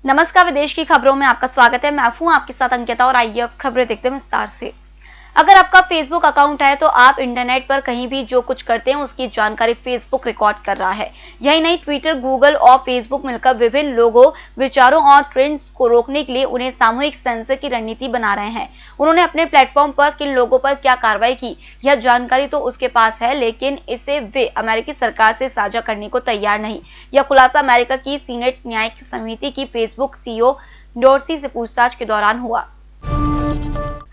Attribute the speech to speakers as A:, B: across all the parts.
A: नमस्कार, विदेश की खबरों में आपका स्वागत है। मैं हूं आपके साथ अंकिता और आइए अब खबरें देखते हैं विस्तार से। अगर आपका फेसबुक अकाउंट है तो आप इंटरनेट पर कहीं भी जो कुछ करते हैं उसकी जानकारी फेसबुक रिकॉर्ड कर रहा है। यही नहीं, ट्विटर, गूगल और फेसबुक मिलकर विभिन्न लोगों, विचारों और ट्रेंड्स को रोकने के लिए उन्हें सामूहिक सेंसर की रणनीति बना रहे हैं। उन्होंने अपने प्लेटफॉर्म पर किन लोगों पर क्या कार्रवाई की, यह जानकारी तो उसके पास है, लेकिन इसे वे अमेरिकी सरकार से साझा करने को तैयार नहीं। यह खुलासा अमेरिका की सीनेट न्यायिक समिति की फेसबुक सीईओ डोर्सी से पूछताछ के दौरान हुआ।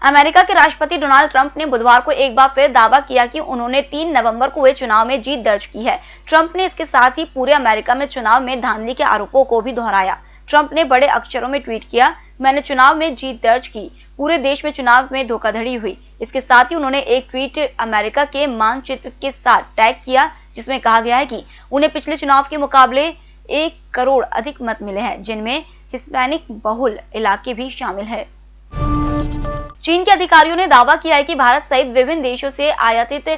A: अमेरिका के राष्ट्रपति डोनाल्ड ट्रंप ने बुधवार को एक बार फिर दावा किया कि उन्होंने 3 नवंबर को हुए चुनाव में जीत दर्ज की है। ट्रंप ने इसके साथ ही पूरे अमेरिका में चुनाव में धांधली के आरोपों को भी दोहराया। ट्रंप ने बड़े अक्षरों में ट्वीट किया, मैंने चुनाव में जीत दर्ज की, पूरे देश में चुनाव में धोखाधड़ी हुई। इसके साथ ही उन्होंने एक ट्वीट अमेरिका के मानचित्र के साथ टैग किया, जिसमें कहा गया है कि उन्हें पिछले चुनाव के मुकाबले 1 करोड़ अधिक मत मिले हैं, जिनमें हिस्पैनिक बहुल इलाके भी शामिल है। चीन के अधिकारियों ने दावा किया है कि भारत सहित विभिन्न देशों से आयातित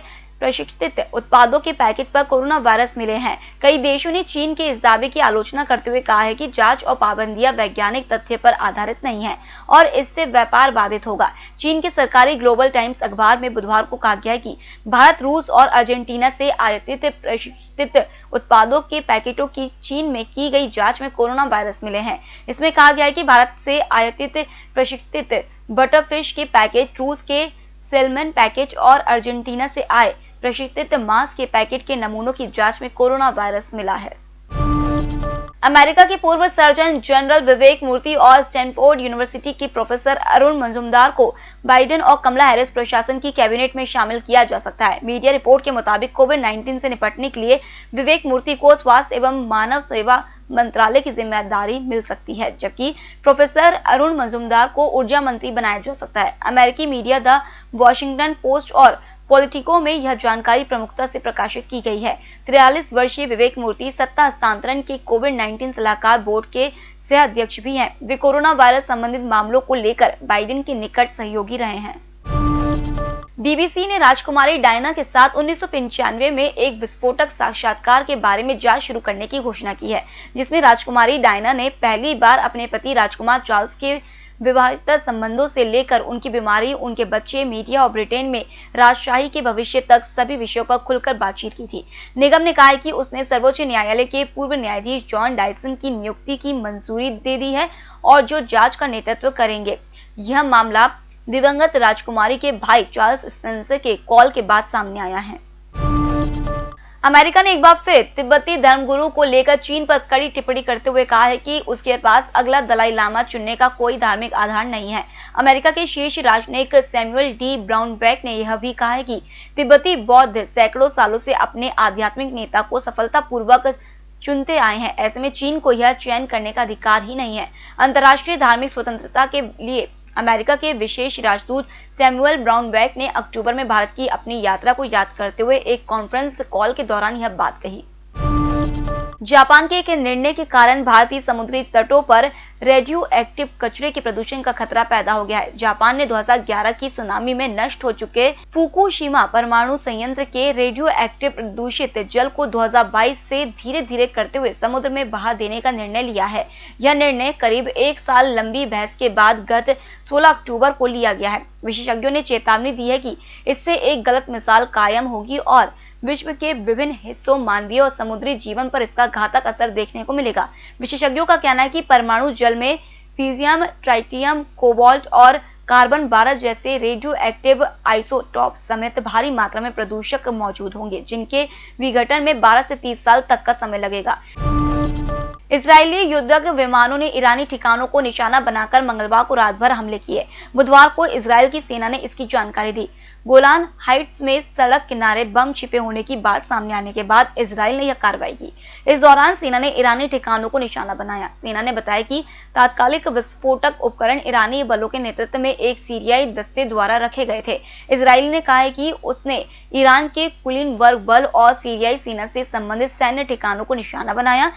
A: प्रशिक्षित उत्पादों के पैकेट पर कोरोना वायरस मिले हैं। कई देशों ने चीन के इस दावे की आलोचना करते हुए कहा है कि जांच और पाबंदियां वैज्ञानिक तथ्य पर आधारित नहीं है और इससे व्यापार बाधित होगा। चीन के सरकारी ग्लोबल टाइम्स अखबार में बुधवार को कहा गया है कि भारत, रूस और अर्जेंटीना से आयातित प्रशिक्षित उत्पादों के पैकेटों की चीन में की गई जांच में कोरोना वायरस मिले हैं। इसमें कहा गया है कि भारत से आयातित प्रशिक्षित बटरफिश के पैकेट, रूस के सेल्मन पैकेट और अर्जेंटीना से आए प्रशिक्षित मांस के पैकेट के नमूनों की जांच में कोरोना वायरस मिला है। अमेरिका के पूर्व सर्जन जनरल विवेक मूर्ति और स्टैनफोर्ड यूनिवर्सिटी के प्रोफेसर अरुण मजूमदार को बाइडेन और कमला हैरिस प्रशासन की कैबिनेट में शामिल किया जा सकता है। मीडिया रिपोर्ट के मुताबिक कोविड-19 से निपटने के लिए विवेक मूर्ति को स्वास्थ्य एवं मानव सेवा मंत्रालय की जिम्मेदारी मिल सकती है, जबकि प्रोफेसर अरुण मजूमदार को ऊर्जा मंत्री बनाया जा सकता है। अमेरिकी मीडिया द वॉशिंगटन पोस्ट और पॉलिटिको में यह जानकारी प्रमुखता से प्रकाशित की गई है। 43 वर्षीय विवेक मूर्ति सत्ता हस्तांतरण के कोविड-19 सलाहकार बोर्ड के सह अध्यक्ष भी हैं। वे कोरोना वायरस संबंधित मामलों को लेकर बाइडेन के निकट सहयोगी रहे हैं। बीबीसी ने राजकुमारी डायना के साथ 1995 में एक विस्फोटक साक्षात्कार के बारे में जांच शुरू करने की घोषणा की है, जिसमें राजकुमारी डायना ने पहली बार अपने पति राजकुमार चार्ल्स के विवाहेतर संबंधों से लेकर उनकी बीमारी, उनके बच्चे, मीडिया और ब्रिटेन में राजशाही के भविष्य तक सभी विषयों पर खुलकर बातचीत की थी। निगम ने कहा है कि उसने सर्वोच्च न्यायालय के पूर्व न्यायाधीश जॉन डायसन की नियुक्ति की मंजूरी दे दी है और जो जांच का नेतृत्व करेंगे। यह मामला दिवंगत राजकुमारी के भाई चार्ल्स स्पेंसर के कॉल के बाद सामने आया है। अमेरिका ने एक बार फिर तिब्बती धर्मगुरु को लेकर चीन पर कड़ी टिप्पणी करते हुए कहा है कि उसके पास अगला दलाई लामा चुनने का कोई धार्मिक आधार नहीं है। अमेरिका के शीर्ष राजनयिक सैमुअल डी ब्राउनबैक ने यह भी कहा है कि तिब्बती बौद्ध सैकड़ों सालों से अपने आध्यात्मिक नेता को सफलतापूर्वक चुनते आए हैं। ऐसे में चीन को यह चयन करने का अधिकार ही नहीं है। अंतर्राष्ट्रीय धार्मिक स्वतंत्रता के लिए अमेरिका के विशेष राजदूत सैमुअल ब्राउनबैक ने अक्टूबर में भारत की अपनी यात्रा को याद करते हुए एक कॉन्फ्रेंस कॉल के दौरान यह बात कही। जापान के एक निर्णय के कारण भारतीय समुद्री तटों पर रेडियो एक्टिव कचरे के प्रदूषण का खतरा पैदा हो गया है। जापान ने 2011 की सुनामी में नष्ट हो चुके फुकुशिमा परमाणु संयंत्र के रेडियो एक्टिव प्रदूषित जल को 2022 से धीरे धीरे करते हुए समुद्र में बहा देने का निर्णय लिया है। यह निर्णय करीब 1 साल लंबी बहस के बाद गत 16 अक्टूबर को लिया गया है। विशेषज्ञों ने चेतावनी दी है कि इससे एक गलत मिसाल कायम होगी और विश्व के विभिन्न हिस्सों, मानवीय और समुद्री जीवन पर इसका घातक असर देखने को मिलेगा। विशेषज्ञों का कहना है कि परमाणु जल में सीजियम, ट्राइटियम, कोबाल्ट और कार्बन 12 जैसे रेडियो एक्टिव आइसोटॉप समेत भारी मात्रा में प्रदूषक मौजूद होंगे, जिनके विघटन में 12 से 30 साल तक का समय लगेगा। इजरायली युद्धक विमानों ने ईरानी ठिकानों को निशाना बनाकर मंगलवार को रात भर हमले किए। बुधवार को इजरायल की सेना ने इसकी जानकारी दी। गोलान हाइट्स में सड़क किनारे बम छिपे होने की बात सामने आने के बाद इजरायल ने यह कार्रवाई की। इस दौरान सेना ने ईरानी ठिकानों को निशाना बनाया। सेना ने बताया कि तात्कालिक विस्फोटक उपकरण ईरानी बलों के नेतृत्व में एक सीरियाई दस्ते द्वारा रखे गए थे। इजरायल ने कहा है कि उसने ईरान के कुलीन वर्ग बल और सीरियाई सेना से संबंधित सैन्य ठिकानों को निशाना बनाया।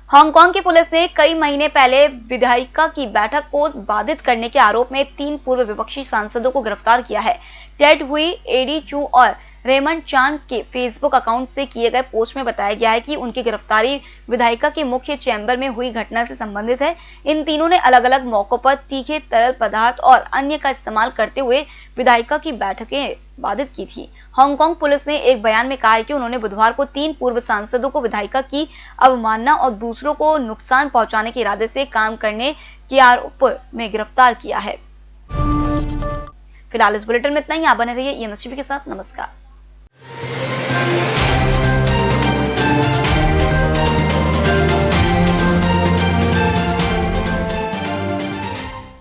A: हांगकांग की पुलिस ने कई महीने पहले विधायिका की बैठक को बाधित करने के आरोप में 3 पूर्व विपक्षी सांसदों को गिरफ्तार किया है। टेड हुई, एडी चू और रेमंड चान के फेसबुक अकाउंट से किए गए पोस्ट में बताया गया है कि उनकी गिरफ्तारी विधायिका के मुख्य चैम्बर में हुई घटना से संबंधित है। इन तीनों ने अलग अलग मौकों पर तीखे तरल पदार्थ और अन्य का इस्तेमाल करते हुए विधायिका की बैठकें बाधित की थी। हांगकांग पुलिस ने एक बयान में कहा है कि उन्होंने बुधवार को 3 पूर्व सांसदों को विधायिका की अवमानना और दूसरों को नुकसान पहुंचाने के इरादे से काम करने के आरोप में गिरफ्तार किया है। फिलहाल इस बुलेटिन में इतना ही। आप बने रहिए EMS टीवी के साथ। नमस्कार।